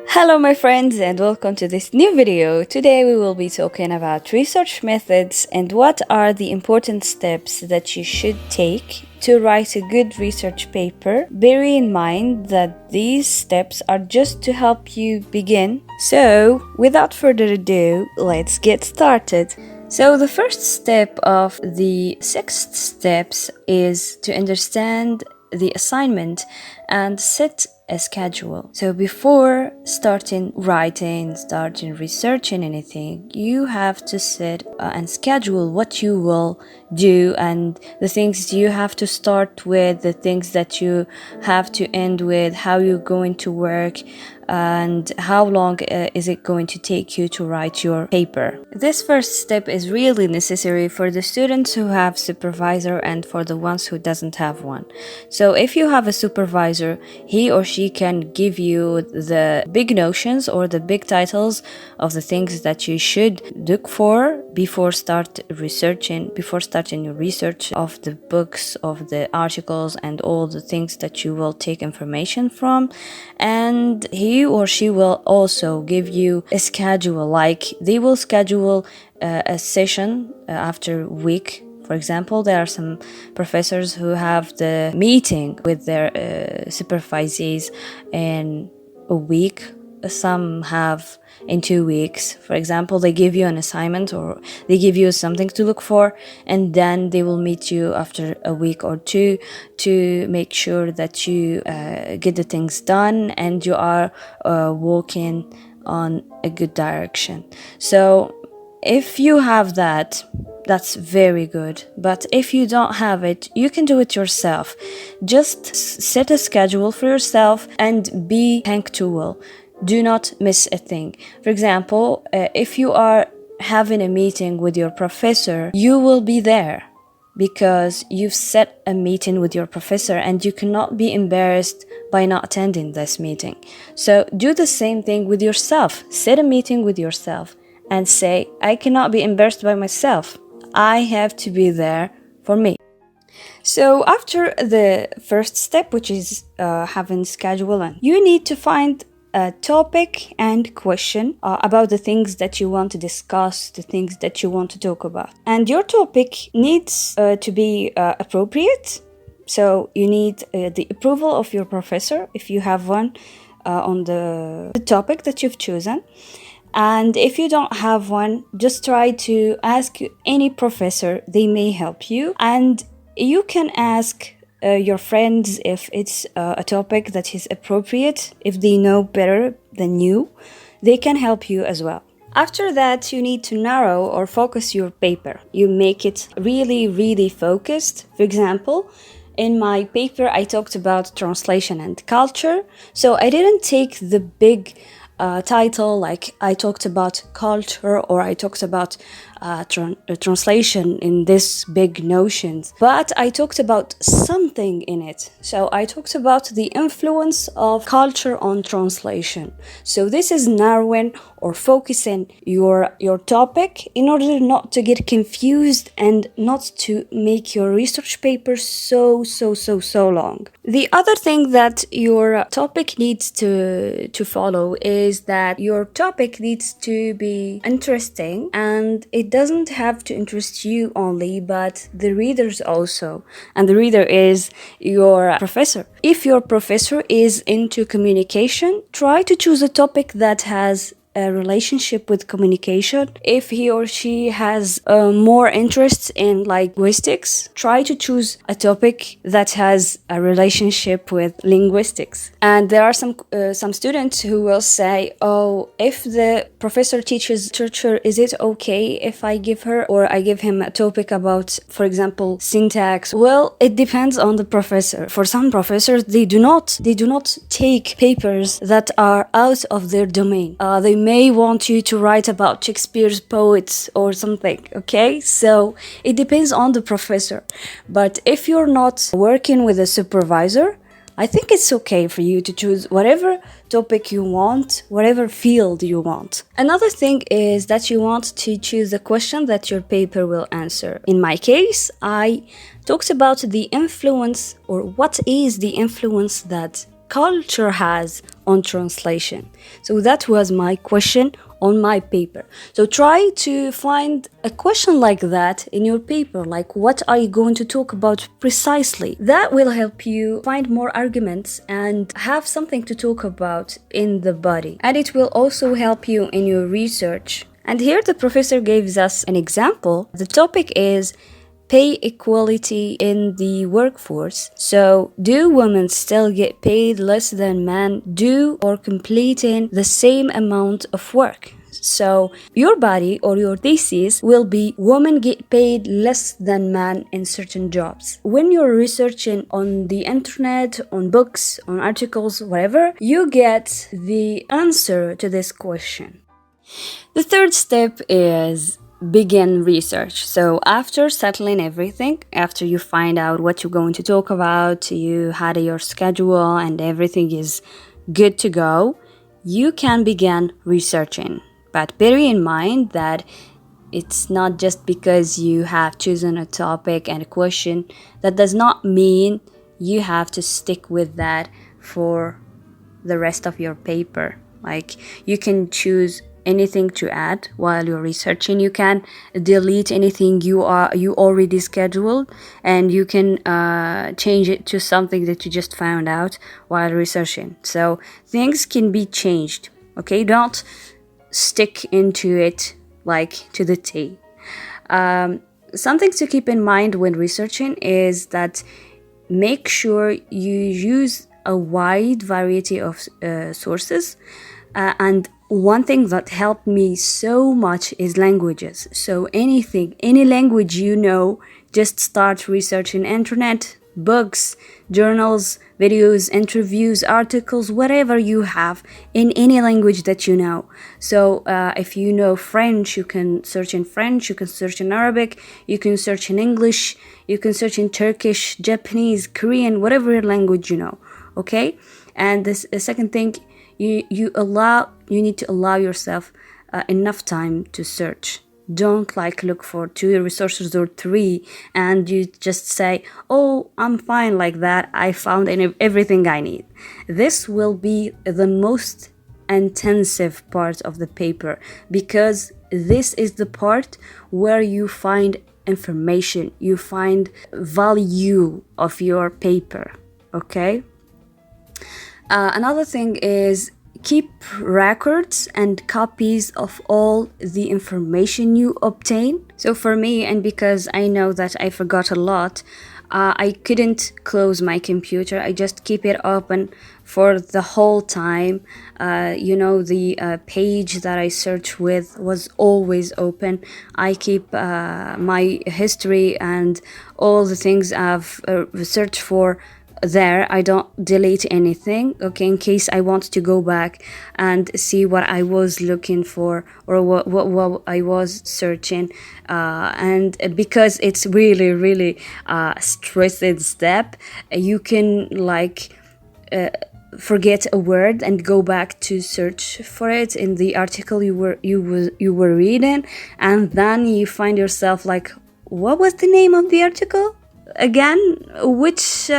Hello my friends and welcome to this new video. Today we will be talking about research methods and what are the important steps that you should take to write a good research paper. Bear in mind that these steps are just to help you begin. So without further ado, let's get started. So the first step of the 6 steps is to understand the assignment and set a schedule. So before starting writing, starting researching anything, you have to set and schedule what you will do and the things you have to start with, the things that you have to end with, how you're going to work, and how long is it going to take you to write your paper. This first step is really necessary for the students who have supervisor and for the ones who doesn't have one. So if you have a supervisor, he or she can give you the big notions or the big titles of the things that you should look for before starting your research of the books, of the articles, and all the things that you will take information from. And he or she will also give you a schedule, like they will schedule a session after a week. For example, there are some professors who have the meeting with their supervisees in a week. Some have in 2 weeks. For example, they give you an assignment or they give you something to look for, and then they will meet you after a week or two to make sure that you get the things done and you are walking on a good direction. So if you have that, that's very good. But if you don't have it, you can do it yourself. Just set a schedule for yourself and be punctual. Do not miss a thing. For example, if you are having a meeting with your professor, you will be there because you've set a meeting with your professor and you cannot be embarrassed by not attending this meeting. So do the same thing with yourself. Set a meeting with yourself and say, I cannot be embarrassed by myself. I have to be there for me. So after the first step, which is having schedule, and you need to find a topic and question about the things that you want to discuss, the things that you want to talk about. And your topic needs to be appropriate. So you need the approval of your professor, if you have one, on the topic that you've chosen. And if you don't have one, just try to ask any professor. They may help you. And you can ask your friends if it's a topic that is appropriate. If they know better than you, they can help you as well. After that, you need to narrow or focus your paper. You make it really, really focused. For example, in my paper, I talked about translation and culture. So I didn't take the big title, like I talked about culture or I talked about translation in this big notions, but I talked about something in it. So I talked about the influence of culture on translation. So this is narrowing or focusing your topic in order not to get confused and not to make your research paper so long. The other thing that your topic needs to follow is that your topic needs to be interesting, and it doesn't have to interest you only, but the readers also. And the reader is your professor. If your professor is into communication, try to choose a topic that has a relationship with communication. If he or she has more interest in linguistics, try to choose a topic that has a relationship with linguistics. And there are some students who will say, oh, if the professor teaches literature, is it okay if I give her or I give him a topic about, for example, syntax? Well, it depends on the professor. For some professors, they do not take papers that are out of their domain. They may want you to write about Shakespeare's poets or something, okay? So it depends on the professor. But if you're not working with a supervisor, I think it's okay for you to choose whatever topic you want, whatever field you want. Another thing is that you want to choose the question that your paper will answer. In my case, I talked about the influence, or what is the influence that culture has on translation. So that was my question on my paper. So try to find a question like that in your paper, like what are you going to talk about precisely? That will help you find more arguments and have something to talk about in the body. And it will also help you in your research. And here the professor gives us an example. The topic is pay equality in the workforce. So, do women still get paid less than men do or completing the same amount of work? So, your body or your thesis will be women get paid less than men in certain jobs. When you're researching on the internet, on books, on articles, whatever, you get the answer to this question. The third step is begin research. So after settling everything, after you find out what you're going to talk about, you had your schedule and everything is good to go, you can begin researching. But bear in mind that it's not just because you have chosen a topic and a question, that does not mean you have to stick with that for the rest of your paper. Like, you can choose anything to add while you're researching. You can delete anything you already scheduled, and you can change it to something that you just found out while researching. So things can be changed. Okay, don't stick into it like to the T. Something to keep in mind when researching is that make sure you use a wide variety of sources, and one thing that helped me so much is languages. So any language you know, just start researching internet, books, journals, videos, interviews, articles, whatever you have in any language that you know. So if you know French, you can search in French, you can search in Arabic, you can search in English, you can search in Turkish, Japanese, Korean, whatever language you know. Okay? And the second thing, you need to allow yourself enough time to search. Don't look for 2 resources or 3 and you just say, oh, I'm fine like that, I found everything I need. This will be the most intensive part of the paper, because this is the part where you find information, you find value of your paper. Okay? Another thing is keep records and copies of all the information you obtain. So for me, and because I know that I forgot a lot, I couldn't close my computer. I just keep it open for the whole time. The page that I search with was always open. I keep my history and all the things I've searched for there. I don't delete anything, okay, in case I want to go back and see what I was looking for or what I was searching, and because it's really stressed step, you can forget a word and go back to search for it in the article you were reading, and then you find yourself like, what was the name of the article again? Which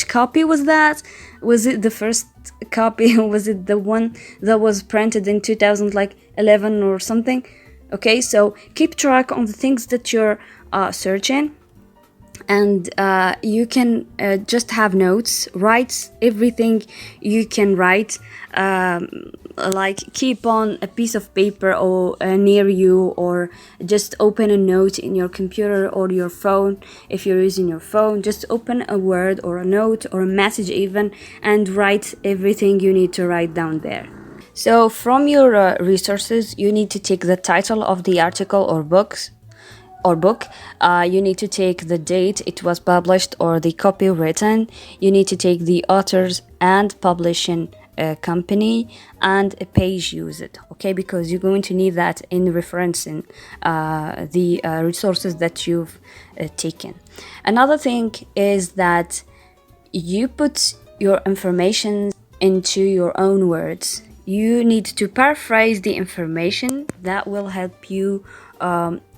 copy was that? Was it the first copy? Was it the one that was printed in 2011 or something? Okay, so keep track on the things that you're searching, and you can just have notes, write everything you can write, keep on a piece of paper or near you, or just open a note in your computer or your phone. If you're using your phone, just open a word or a note or a message even, and write everything you need to write down there. So from your resources, you need to take the title of the article or book. You need to take the date it was published or the copy written. You need to take the authors and publishing company and a page used, okay, because you're going to need that in referencing the resources that you've taken. Another thing is that you put your information into your own words. You need to paraphrase the information. That will help you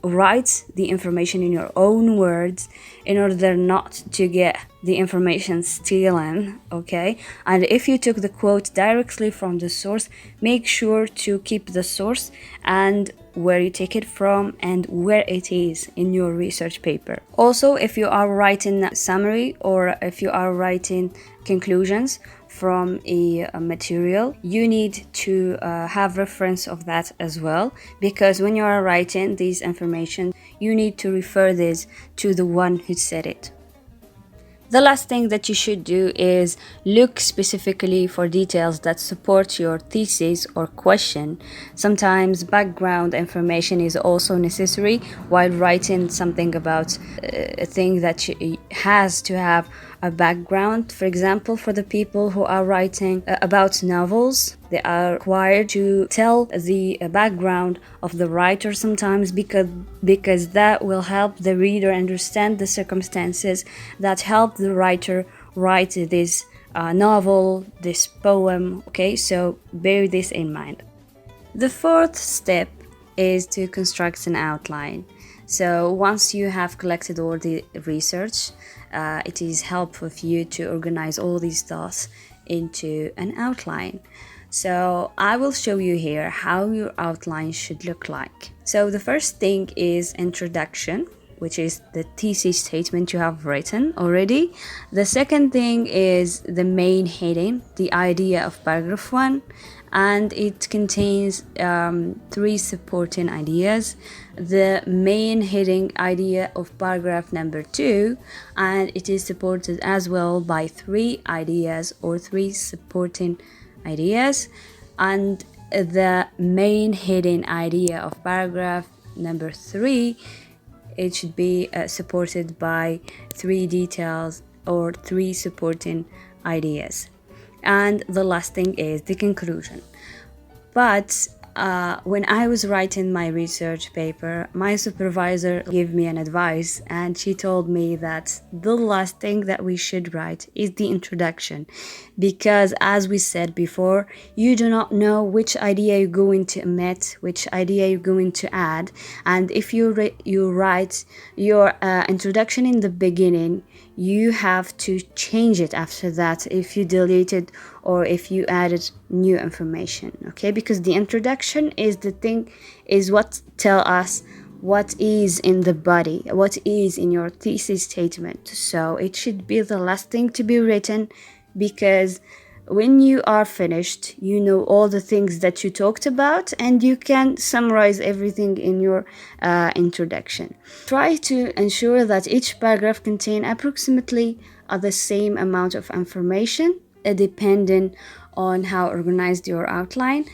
write the information in your own words in order not to get the information stolen, okay? And if you took the quote directly from the source, make sure to keep the source and where you take it from and where it is in your research paper. Also, if you are writing a summary or if you are writing conclusions from a material, you need to have reference of that as well, because when you are writing these information, you need to refer this to the one who said it. The last thing that you should do is look specifically for details that support your thesis or question. Sometimes background information is also necessary while writing something about a thing that has to have a background. For example, for the people who are writing about novels, they are required to tell the background of the writer sometimes, because that will help the reader understand the circumstances that help the writer write this novel, this poem. Okay, so bear this in mind. The fourth step is to construct an outline. So once you have collected all the research, it is helpful for you to organize all these thoughts into an outline. So I will show you here how your outline should look like. So the first thing is introduction, which is the thesis statement you have written already. The second thing is the main heading, the idea of paragraph 1, and it contains 3 supporting ideas. The main heading idea of paragraph number 2, and it is supported as well by 3 ideas or 3 supporting ideas. And the main heading idea of paragraph number 3, it should be supported by 3 details or 3 supporting ideas. And the last thing is the conclusion. But when I was writing my research paper, my supervisor gave me an advice, and she told me that the last thing that we should write is the introduction, because as we said before, you do not know which idea you're going to omit, which idea you're going to add, and if you write your introduction in the beginning, you have to change it after that if you delete it or if you added new information, okay? Because the introduction is the thing, is what tell us what is in the body, what is in your thesis statement. So it should be the last thing to be written, because when you are finished, you know all the things that you talked about and you can summarize everything in your introduction. Try to ensure that each paragraph contains approximately the same amount of information, depending on how organized your outline.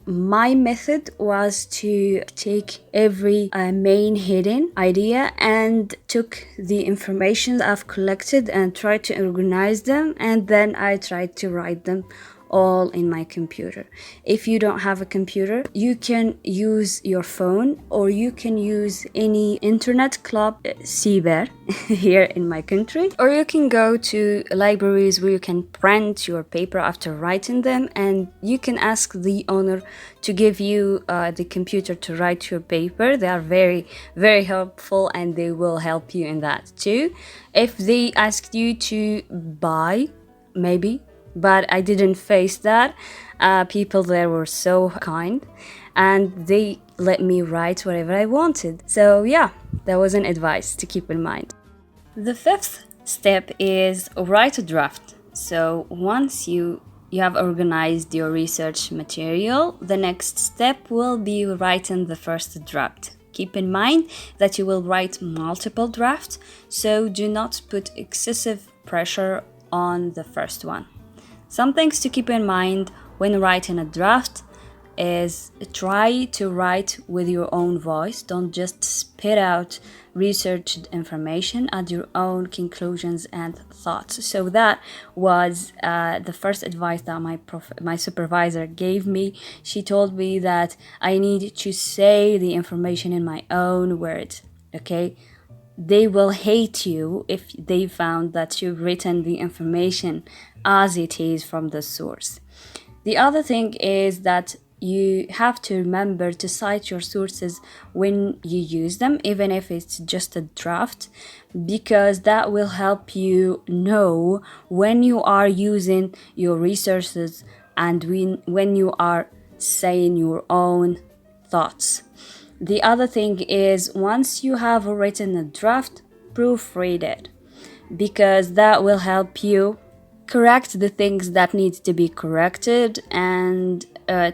My method was to take every main heading idea and took the information I've collected and tried to organize them, and then I tried to write them all in my computer. If you don't have a computer, you can use your phone or you can use any internet club, cyber here in my country, or you can go to libraries where you can print your paper after writing them, and you can ask the owner to give you the computer to write your paper. They are very, very helpful and they will help you in that too. If they asked you to buy, maybe, but I didn't face that. People there were so kind and they let me write whatever I wanted. So yeah, that was an advice to keep in mind. The fifth step is write a draft. So once you have organized your research material, the next step will be writing the first draft. Keep in mind that you will write multiple drafts, so do not put excessive pressure on the first one. Some things to keep in mind when writing a draft is try to write with your own voice. Don't just spit out researched information, add your own conclusions and thoughts. So that was the first advice that my supervisor gave me. She told me that I need to say the information in my own words, okay? They will hate you if they found that you've written the information as it is from the source. The other thing is that you have to remember to cite your sources when you use them, even if it's just a draft, because that will help you know when you are using your resources and when you are saying your own thoughts. The other thing is, once you have written a draft, proofread it, because that will help you correct the things that need to be corrected and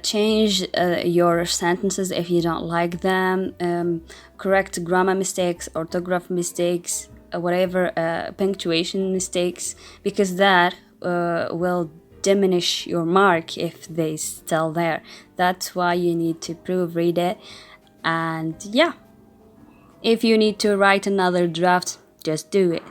change your sentences if you don't like them, correct grammar mistakes, orthograph mistakes, whatever, punctuation mistakes, because that will diminish your mark if they still there. That's why you need to proofread it. And yeah, if you need to write another draft, just do it.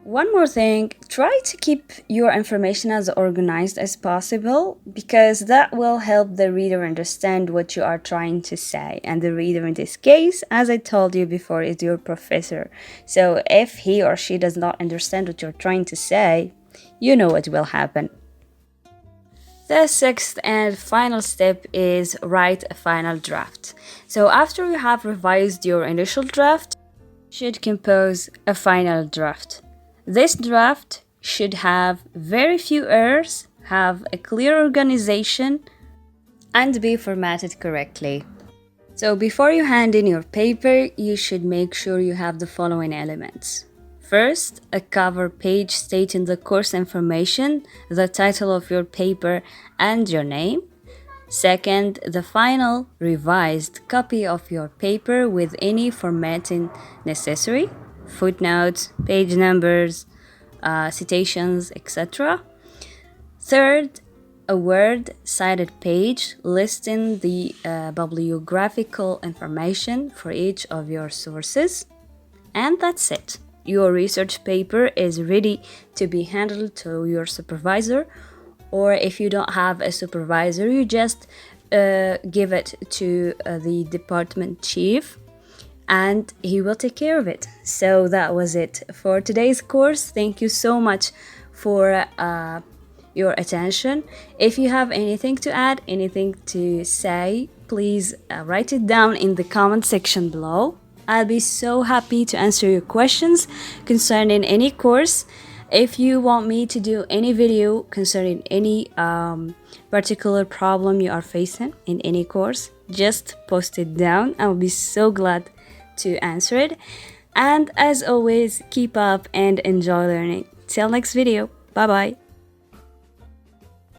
One more thing, try to keep your information as organized as possible, because that will help the reader understand what you are trying to say. And the reader in this case, as I told you before, is your professor. So if he or she does not understand what you're trying to say, you know what will happen. The sixth and final step is write a final draft. So after you have revised your initial draft, you should compose a final draft. This draft should have very few errors, have a clear organization, and be formatted correctly. So before you hand in your paper, you should make sure you have the following elements. First, a cover page stating the course information, the title of your paper, and your name. Second, the final revised copy of your paper with any formatting necessary, footnotes, page numbers, citations, etc. Third, a word-cited page listing the bibliographical information for each of your sources. And that's it. Your research paper is ready to be handled to your supervisor, or if you don't have a supervisor, you just give it to the department chief and he will take care of it. So that was it for today's course. Thank you so much for your attention. If you have anything to add, anything to say, please write it down in the comment section below. I'll be so happy to answer your questions concerning any course. If you want me to do any video concerning any particular problem you are facing in any course, just post it down. I'll be so glad to answer it. And as always, keep up and enjoy learning. Till next video. Bye bye.